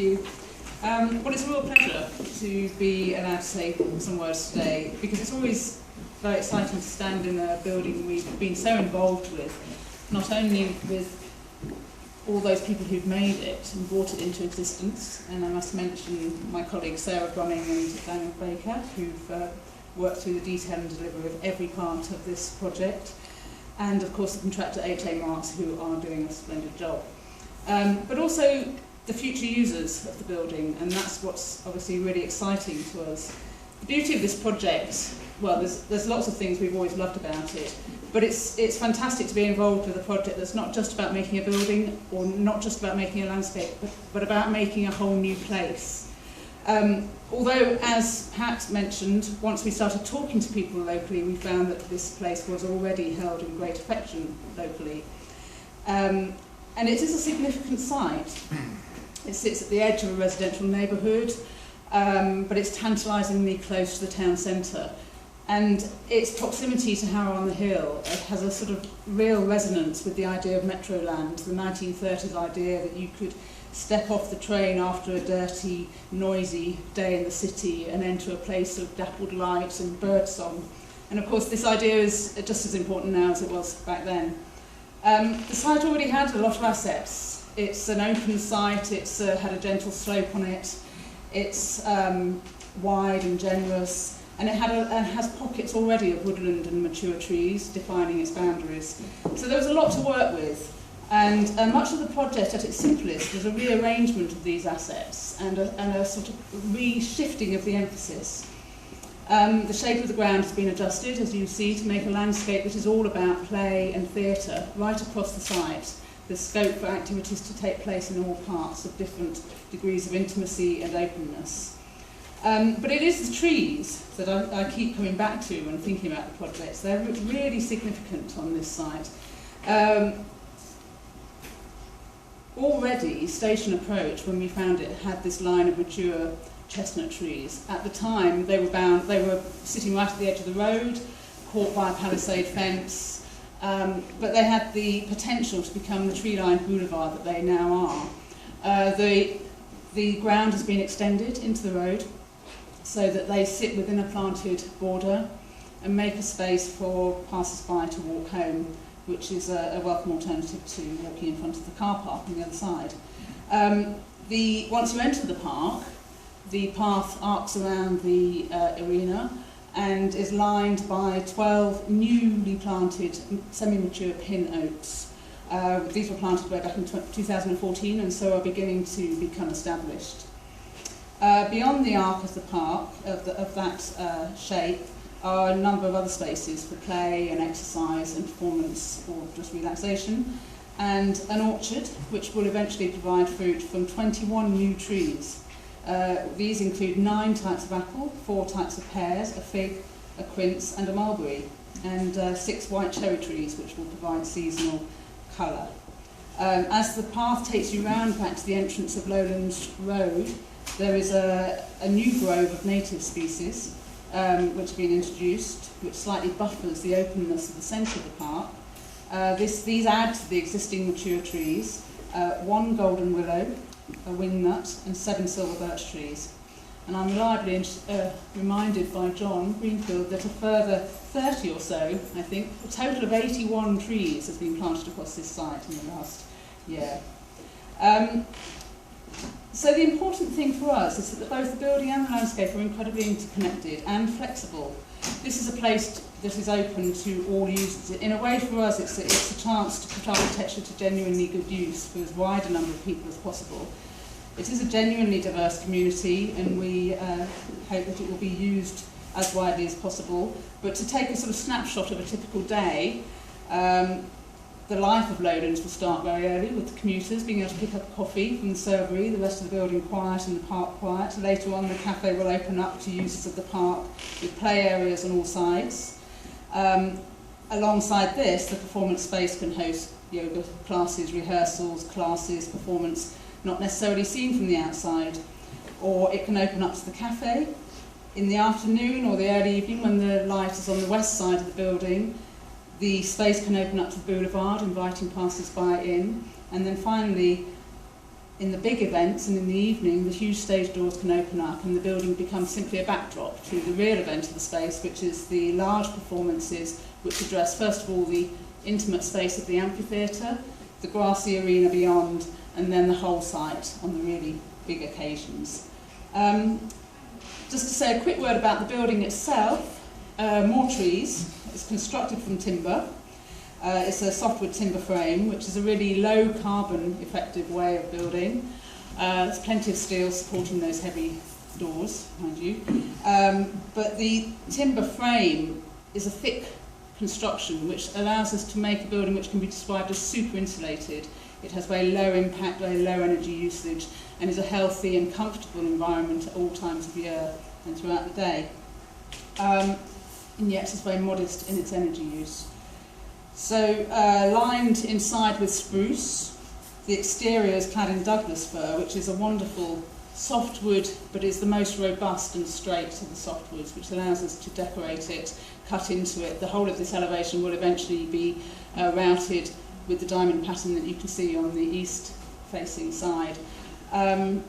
you. Well, it's a real pleasure to be allowed to say some words today, because it's always very exciting to stand in a building we've been so involved with, not only with all those people who've made it and brought it into existence, and I must mention my colleagues Sarah Brunning and Daniel Baker, who've worked through the detail and delivery of every part of this project, and of course the contractor HA Marks, who are doing a splendid job. But also the future users of the building, and that's what's obviously really exciting to us. The beauty of this project, well, there's lots of things we've always loved about it, but it's fantastic to be involved with a project that's not just about making a building, or not just about making a landscape, but about making a whole new place. Although, as Pat mentioned, once we started talking to people locally, we found that this place was already held in great affection locally. And it is a significant site. It sits at the edge of a residential neighbourhood, but it's tantalisingly close to the town centre. And its proximity to Harrow on the Hill has a sort of real resonance with the idea of Metroland, the 1930s idea that you could step off the train after a dirty, noisy day in the city and enter a place of dappled lights and birdsong. And of course this idea is just as important now as it was back then. The site already had a lot of assets. It's an open site, it's had a gentle slope on it, it's wide and generous, and it has pockets already of woodland and mature trees defining its boundaries. So there was a lot to work with, and much of the project at its simplest was a rearrangement of these assets and a sort of re-shifting of the emphasis. The shape of the ground has been adjusted, as you see, to make a landscape that is all about play and theatre right across the site. There's scope for activities to take place in all parts of different degrees of intimacy and openness. But it is the trees that I keep coming back to when thinking about the projects. They're really significant on this site. Already, Station Approach, when we found it, had this line of mature chestnut trees. At the time, they were sitting right at the edge of the road, caught by a palisade fence, but they had the potential to become the tree-lined boulevard that they now are. The ground has been extended into the road so that they sit within a planted border and make a space for passers-by to walk home, which is a welcome alternative to walking in front of the car park on the other side. Once you enter the park, the path arcs around the arena and is lined by 12 newly planted semi-mature pin oaks. These were planted way back in 2014 and so are beginning to become established. Beyond the arc of the park, of that shape, are a number of other spaces for play and exercise and performance or just relaxation, and an orchard which will eventually provide fruit from 21 new trees. These include 9 types of apple, 4 types of pears, a fig, a quince and a mulberry, and 6 white cherry trees which will provide seasonal colour. As the path takes you round back to the entrance of Lowlands Road, there is a new grove of native species which have been introduced, which slightly buffers the openness of the centre of the park. These add to the existing mature trees, 1 golden willow, a wingnut and 7 silver birch trees. And I'm reliably reminded by John Greenfield that a further 30 or so, I think, a total of 81 trees has been planted across this site in the last year. So the important thing for us is that both the building and the landscape are incredibly interconnected and flexible. This is a place that is open to all users. In a way, for us, it's a chance to put architecture to genuinely good use for as wide a number of people as possible. It is a genuinely diverse community, and we hope that it will be used as widely as possible. But to take a sort of snapshot of a typical day, the life of Lowlands will start very early, with the commuters being able to pick up coffee from the servery, the rest of the building quiet and the park quiet. Later on, the cafe will open up to users of the park with play areas on all sides. Alongside this, the performance space can host yoga classes, rehearsals, classes, performance, not necessarily seen from the outside. Or it can open up to the cafe in the afternoon or the early evening when the light is on the west side of the building. The space can open up to the boulevard, inviting passers-by in. And then finally, in the big events and in the evening, the huge stage doors can open up and the building becomes simply a backdrop to the real event of the space, which is the large performances which address, first of all, the intimate space of the amphitheatre, the grassy arena beyond, and then the whole site on the really big occasions. Just to say a quick word about the building itself, more trees. It's constructed from timber. It's a softwood timber frame, which is a really low carbon effective way of building. There's plenty of steel supporting those heavy doors, mind you. But the timber frame is a thick construction which allows us to make a building which can be described as super insulated. It has very low impact, very low energy usage, and is a healthy and comfortable environment at all times of year and throughout the day. And yet it's very modest in its energy use. So lined inside with spruce, the exterior is clad in Douglas fir, which is a wonderful softwood, but is the most robust and straight of the softwoods, which allows us to decorate it, cut into it. The whole of this elevation will eventually be routed with the diamond pattern that you can see on the east-facing side. And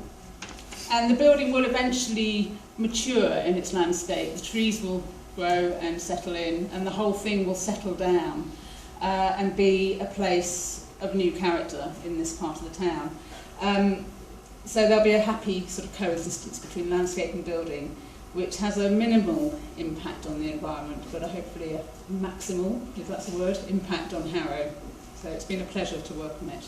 the building will eventually mature in its landscape. The trees will grow and settle in, and the whole thing will settle down and be a place of new character in this part of the town. So there'll be a happy sort of coexistence between landscape and building, which has a minimal impact on the environment, but hopefully a maximal, if that's a word, impact on Harrow. So it's been a pleasure to work on it.